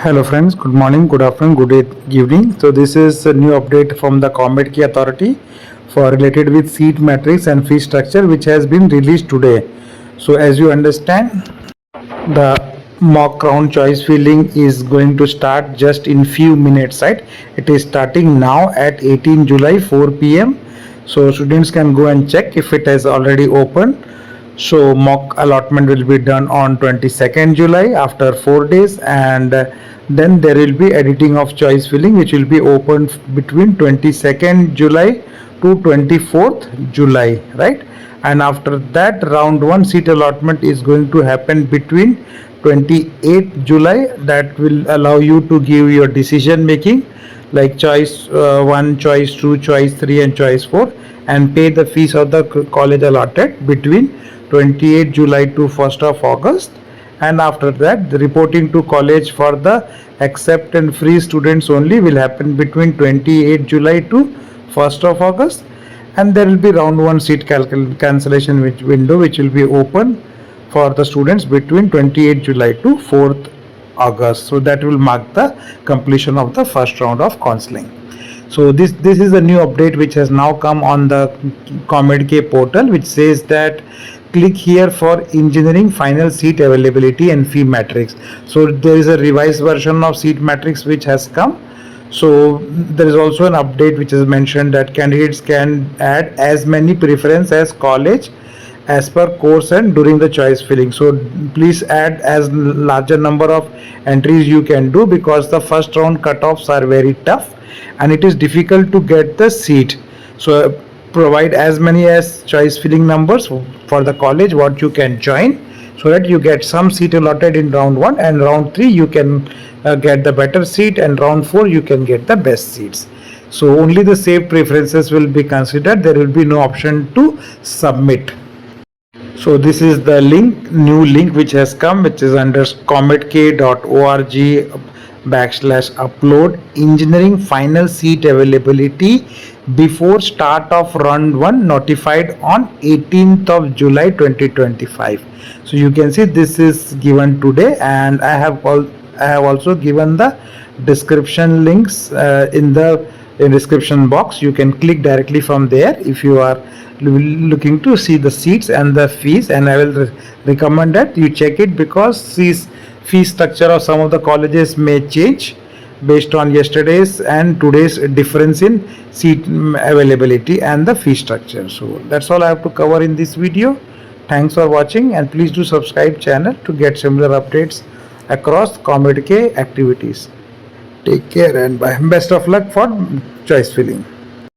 Hello friends, good morning, good afternoon, evening. So this is a new update from the Comedk Authority for related with seat matrix and fee structure, which has been released today. So as you understand, the mock round choice filling is going to start just in few minutes, right? It is starting now at 18 July 4 p.m. So students can go and check if it has already opened. So mock allotment will be done on 22nd July after 4 days, and then there will be editing of choice filling, which will be open between 22nd July to 24th July, right? And after that, round 1 seat allotment is going to happen between 28th July. That will allow you to give your decision making like choice 1, choice 2, choice 3 and choice 4, and pay the fees of the college allotted between 28th July to 1st of August. And after that, the reporting to college for the accept and free students only will happen between 28th July to 1st of August. And there will be round 1 seat cancellation window which will be open for the students between 28th July to 4th August. So that will mark the completion of the first round of counseling. So this is a new update which has now come on the Comedk portal, which says that click here for engineering final seat availability and fee matrix. So there is a revised version of seat matrix which has come. So there is also an update which is mentioned that candidates can add as many preference as college as per course and during the choice filling. So please add as larger number of entries you can do, because the first round cutoffs are very tough and it is difficult to get the seat. So provide as many as choice filling numbers for the college what you can join, so that you get some seat allotted in round 1, and round 3 you can get the better seat, and round 4 you can get the best seats. So only the saved preferences will be considered. There will be no option to submit. So this is the new link which has come, which is under comedk.org/upload engineering final seat availability before start of round 1 notified on 18th of July 2025. So you can see this is given today, and I have also given the description links in the description box. You can click directly from there if you are looking to see the seats and the fees, and I will recommend that you check it, because these fee structure of some of the colleges may change based on yesterday's and today's difference in seat availability and the fee structure. So that's all I have to cover in this video. Thanks for watching, and please do subscribe channel to get similar updates across Comedk activities. Take care and bye. Best of luck for choice filling.